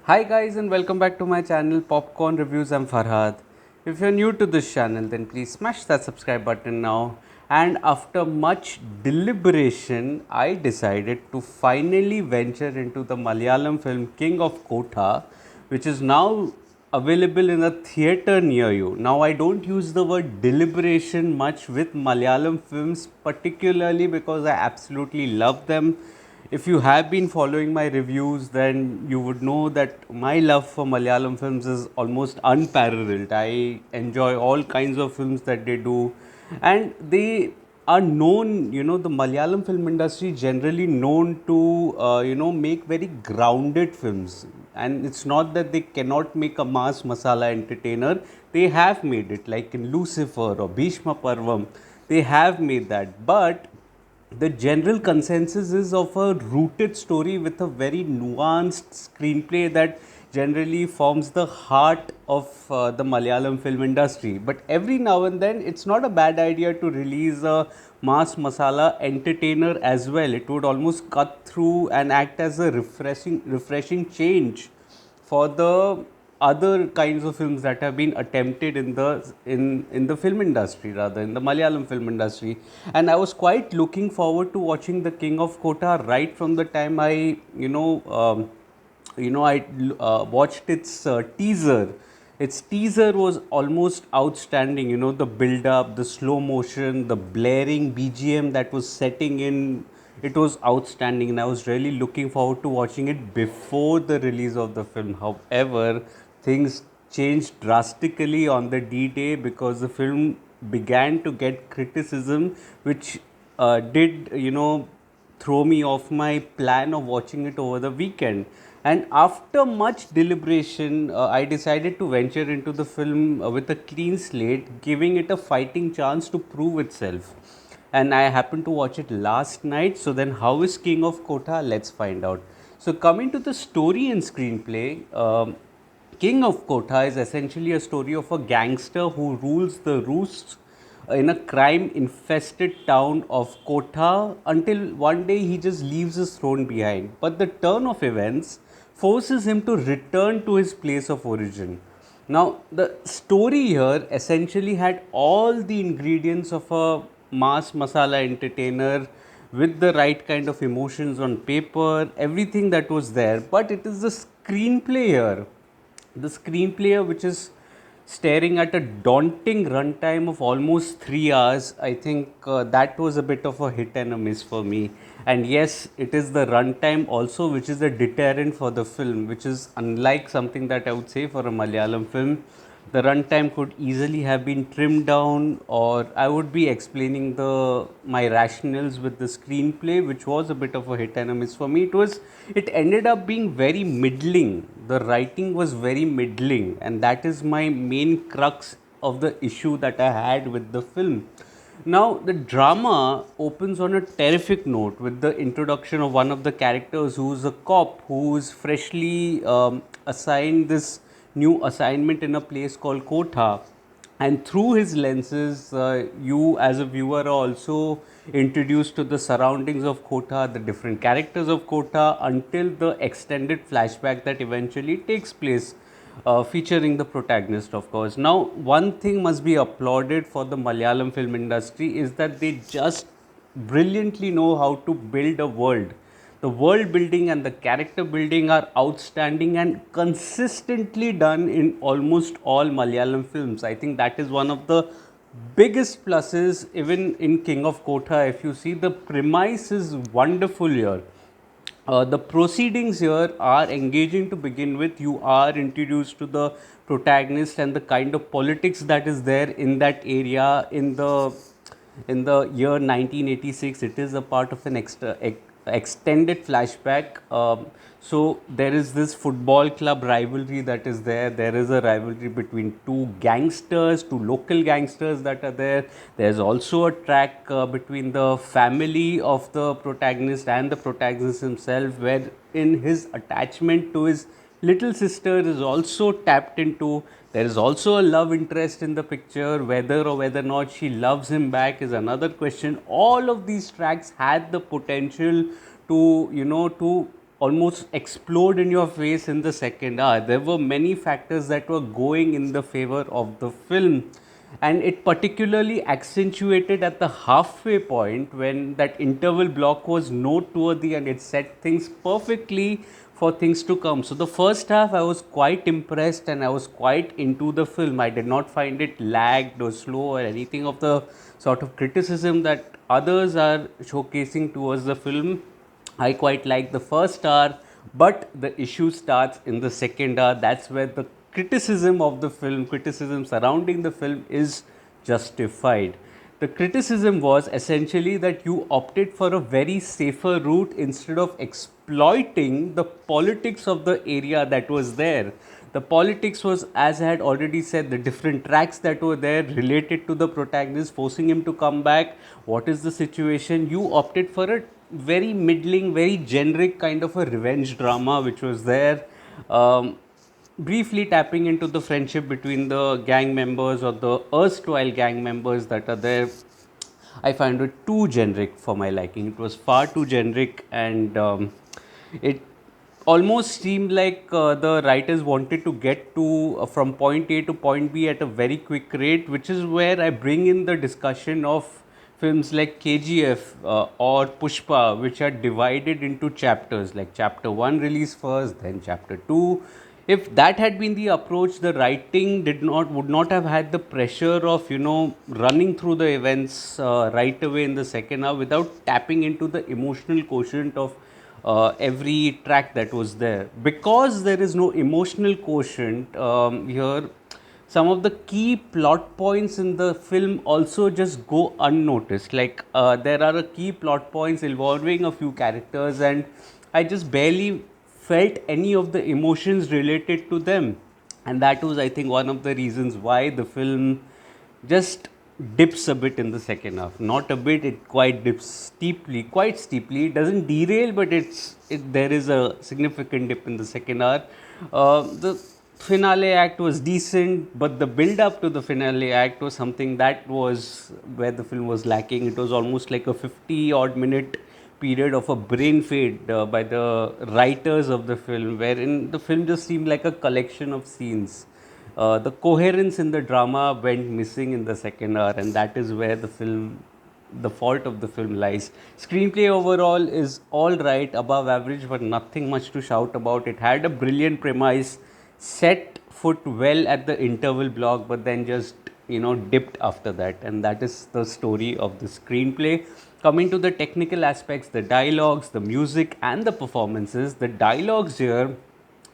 Hi guys and welcome back to my channel Popcorn Reviews. I'm Farhad. If you're new to this channel then please smash that subscribe button now. And after much deliberation I decided to finally venture into the Malayalam film King of Kotha, which is now available in a theatre near you. Now I don't use the word deliberation much with Malayalam films, particularly because I absolutely love them. If you have been following my reviews, then you would know that my love for Malayalam films is almost unparalleled. I enjoy all kinds of films that they do, and they are known, the Malayalam film industry generally known to, make very grounded films. And it's not that they cannot make a mass masala entertainer, they have made it, like in Lucifer or Bhishma Parvam, they have made that. But the general consensus is of a rooted story with a very nuanced screenplay that generally forms the heart of the Malayalam film industry. But every now and then, it's not a bad idea to release a mass masala entertainer as well. It would almost cut through and act as a refreshing change for the other kinds of films that have been attempted in the film industry, rather in the Malayalam film industry. And I was quite looking forward to watching The King of Kotha right from the time I watched its teaser. Its teaser was almost outstanding. The build up, the slow motion, the blaring BGM that was setting in. It was outstanding, and I was really looking forward to watching it before the release of the film. However, things changed drastically on the D Day because the film began to get criticism, which did, throw me off my plan of watching it over the weekend. And after much deliberation, I decided to venture into the film with a clean slate, giving it a fighting chance to prove itself. And I happened to watch it last night. So then, how is King of Kotha? Let's find out. So coming to the story and screenplay, King of Kotha is essentially a story of a gangster who rules the roosts in a crime infested town of Kotha until one day he just leaves his throne behind. But the turn of events forces him to return to his place of origin. Now, the story here essentially had all the ingredients of a mass masala entertainer with the right kind of emotions on paper, everything that was there. But it is the screenplay here, which is staring at a daunting runtime of almost 3 hours. I think that was a bit of a hit and a miss for me. And yes, it is the runtime also which is a deterrent for the film, which is unlike something that I would say for a Malayalam film. The runtime could easily have been trimmed down, or I would be explaining my rationales with the screenplay, which was a bit of a hit and a miss for me. It ended up being very middling. The writing was very middling, and that is my main crux of the issue that I had with the film. Now, the drama opens on a terrific note with the introduction of one of the characters who's a cop who's freshly assigned this new assignment in a place called Kotha. And through his lenses, you as a viewer are also introduced to the surroundings of Kotha, the different characters of Kotha, until the extended flashback that eventually takes place, featuring the protagonist, of course. Now, one thing must be applauded for the Malayalam film industry is that they just brilliantly know how to build a world. The world building and the character building are outstanding and consistently done in almost all Malayalam films. I think that is one of the biggest pluses, even in King of Kotha. If you see, the premise is wonderful here. The proceedings here are engaging to begin with. You are introduced to the protagonist and the kind of politics that is there in that area in the year 1986. It is a part of an extended flashback. So there is this football club rivalry that is there. There is a rivalry between two local gangsters that are there. There's also a track between the family of the protagonist and the protagonist himself, where in his attachment to his little sister is also tapped into. There is also a love interest in the picture. Whether or whether not she loves him back is another question. All of these tracks had the potential to almost explode in your face in the second hour. There were many factors that were going in the favor of the film, and it particularly accentuated at the halfway point when that interval block was noteworthy and it set things perfectly for things to come. So the first half I was quite impressed and I was quite into the film. I did not find it lagged or slow or anything of the sort of criticism that others are showcasing towards the film. I quite like the first hour, but the issue starts in the second hour. That's where the criticism of the film, criticism surrounding the film is justified. The criticism was essentially that you opted for a very safer route instead of exploiting the politics of the area that was there. The politics was, as I had already said, the different tracks that were there related to the protagonist, forcing him to come back. What is the situation? You opted for a very middling, very generic kind of a revenge drama which was there. Briefly tapping into the friendship between the gang members or the erstwhile gang members that are there. I find it too generic for my liking. It was far too generic, and it almost seemed like the writers wanted to get to from point A to point B at a very quick rate, which is where I bring in the discussion of films like KGF or Pushpa, which are divided into chapters, like chapter 1 release first, then chapter 2. If that had been the approach, the writing did not would not have had the pressure of running through the events right away in the second hour without tapping into the emotional quotient of every track that was there. Because there is no emotional quotient here, some of the key plot points in the film also just go unnoticed. Like there are a key plot points involving a few characters, and I just barely felt any of the emotions related to them. And that was, I think, one of the reasons why the film just dips a bit in the second half. Not a bit, it quite dips steeply, quite steeply. It doesn't derail, but there is a significant dip in the second hour. The finale act was decent, but the build up to the finale act was something that was where the film was lacking. It was almost like a 50 odd minute period of a brain fade by the writers of the film, wherein the film just seemed like a collection of scenes. The coherence in the drama went missing in the second hour, and that is where the fault of the film lies. Screenplay overall is all right, above average, but nothing much to shout about. It had a brilliant premise, set foot well at the interval block, but then just dipped after that, and that is the story of the screenplay. Coming to the technical aspects, the dialogues, the music, and the performances, the dialogues here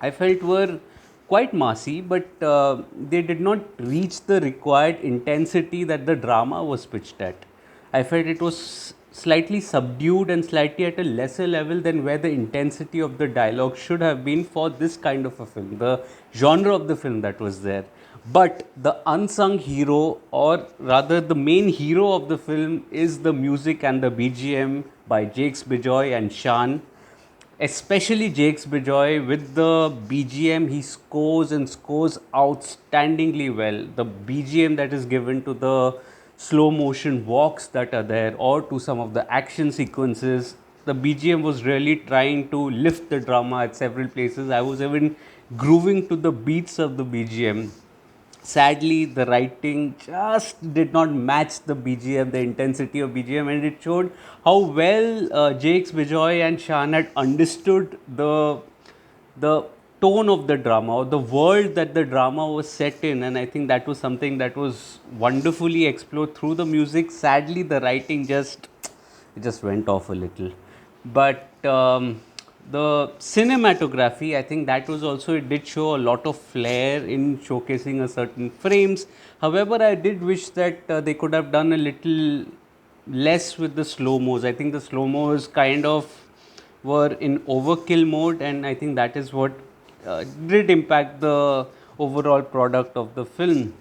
I felt were quite massy, but they did not reach the required intensity that the drama was pitched at. I felt it was slightly subdued and slightly at a lesser level than where the intensity of the dialogue should have been for this kind of a film, the genre of the film that was there. But the unsung hero, or rather the main hero of the film, is the music and the BGM by Jakes Bijoy and Shan. Especially Jakes Bijoy, with the BGM, he scores and scores outstandingly well. The BGM that is given to the slow motion walks that are there, or to some of the action sequences, the BGM was really trying to lift the drama at several places. I was even grooving to the beats of the BGM. Sadly, the writing just did not match the BGM, the intensity of BGM, and it showed how well Jakes Bijoy and Shan had understood the tone of the drama, or the world that the drama was set in. And I think that was something that was wonderfully explored through the music. Sadly, the writing just went off a little. But the cinematography, I think that was also, it did show a lot of flair in showcasing a certain frames. However, I did wish that they could have done a little less with the slow mos. I think the slow mos kind of were in overkill mode, and I think that is what did impact the overall product of the film.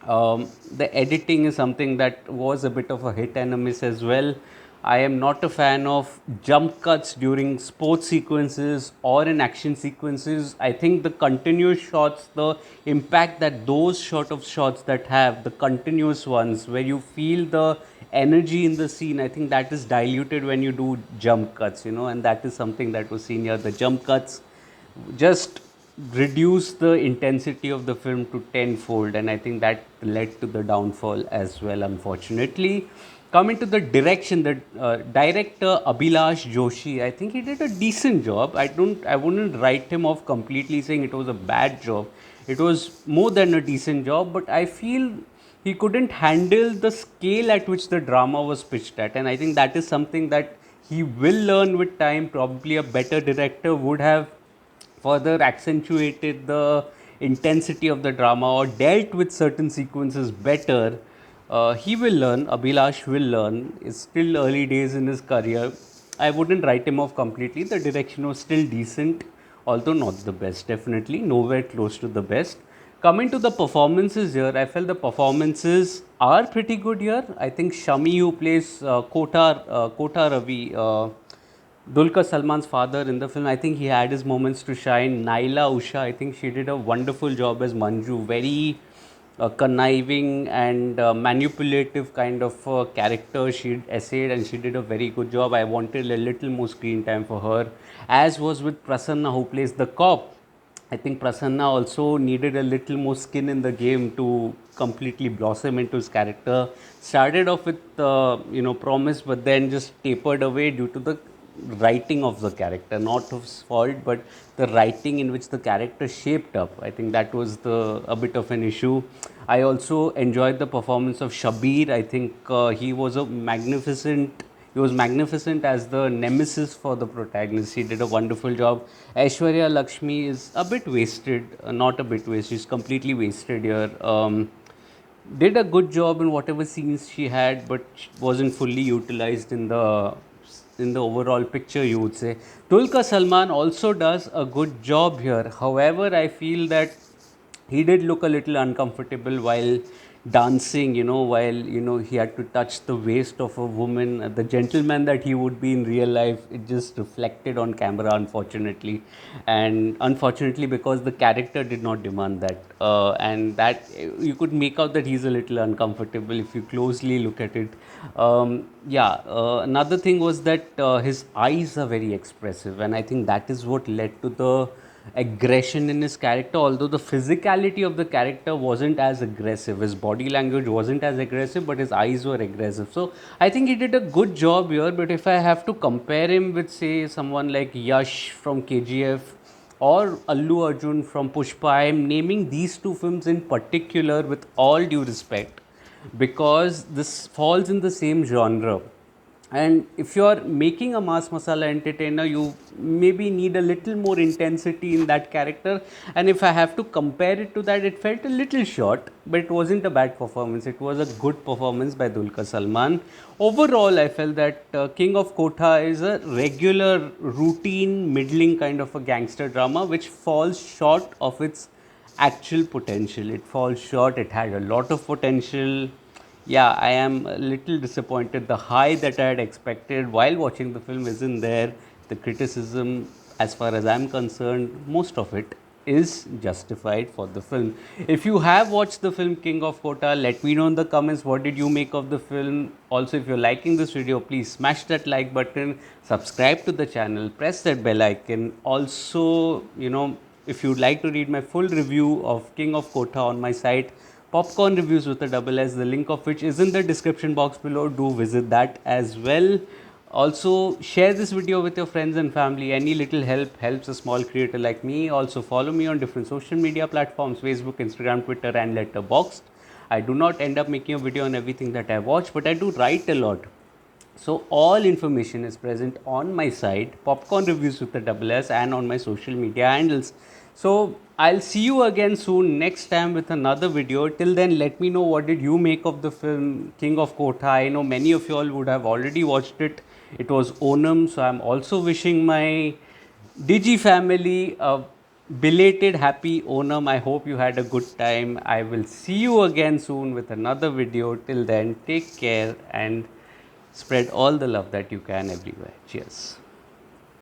The editing is something that was a bit of a hit and a miss as well. I am not a fan of jump cuts during sports sequences or in action sequences. I think the continuous shots, the impact that those sort of shots that have, the continuous ones where you feel the energy in the scene, I think that is diluted when you do jump cuts, and that is something that was seen here. The jump cuts just reduce the intensity of the film to tenfold, and I think that led to the downfall as well, unfortunately. Coming to the direction, the director Abhilash Joshi, I think he did a decent job. I wouldn't write him off completely saying it was a bad job. It was more than a decent job, but I feel he couldn't handle the scale at which the drama was pitched at, and I think that is something that he will learn with time. Probably a better director would have further accentuated the intensity of the drama or dealt with certain sequences better. He will learn, Abhilash will learn. It's still early days in his career. I wouldn't write him off completely. The direction was still decent, although not the best, definitely. Nowhere close to the best. Coming to the performances here, I felt the performances are pretty good here. I think Shami, who plays Kotha Ravi, Dulquer Salmaan's father in the film, I think he had his moments to shine. Naila Usha, I think she did a wonderful job as Manju. Very conniving and manipulative kind of character she essayed, and she did a very good job. I wanted a little more screen time for her, as was with Prasanna, who plays the cop. I think Prasanna also needed a little more skin in the game to completely blossom into his character. Started off with promise, but then just tapered away due to the writing of the character, not his fault, but the writing in which the character shaped up. I think that was a bit of an issue. I also enjoyed the performance of Shabir. I think he was magnificent as the nemesis for the protagonist. He did a wonderful job. Aishwarya Lakshmi is a bit wasted, not a bit wasted, she's completely wasted here. Did a good job in whatever scenes she had, but wasn't fully utilized in the overall picture, you would say. Dulquer Salmaan also does a good job here. However, I feel that he did look a little uncomfortable while dancing, while he had to touch the waist of a woman. The gentleman that he would be in real life, it just reflected on camera, unfortunately. And unfortunately, because the character did not demand that, and that you could make out that he's a little uncomfortable if you closely look at it. Another thing was that his eyes are very expressive, and I think that is what led to the aggression in his character. Although the physicality of the character wasn't as aggressive, his body language wasn't as aggressive, but his eyes were aggressive. So I think he did a good job here. But if I have to compare him with, say, someone like Yash from KGF or Allu Arjun from Pushpa, I am naming these two films in particular with all due respect, because this falls in the same genre. And if you are making a mass masala entertainer, you maybe need a little more intensity in that character. And if I have to compare it to that, it felt a little short, but it wasn't a bad performance. It was a good performance by Dulquer Salmaan. Overall, I felt that King of Kotha is a regular, routine, middling kind of a gangster drama which falls short of its actual potential. It falls short. It had a lot of potential. Yeah, I am a little disappointed. The high that I had expected while watching the film isn't there. The criticism, as far as I'm concerned, most of it is justified for the film. If you have watched the film King of Kota, let me know in the comments what did you make of the film. Also, if you're liking this video, please smash that like button, subscribe to the channel, press that bell icon. Also, if you'd like to read my full review of King of Kota on my site, Popcorn Reviews with a double S, the link of which is in the description box below. Do visit that as well. Also, share this video with your friends and family. Any little help helps a small creator like me. Also, follow me on different social media platforms: Facebook, Instagram, Twitter, and Letterboxd. I do not end up making a video on everything that I watch, but I do write a lot. So all information is present on my site, Popcorn Reviews with a double S, and on my social media handles. So I'll see you again soon, next time, with another video. Till then, let me know what did you make of the film King of Kotha. I know many of you all would have already watched it. It was Onam, so I'm also wishing my Digi family a belated happy Onam. I hope you had a good time. I will see you again soon with another video. Till then, take care and Spread all the love that you can everywhere. Cheers.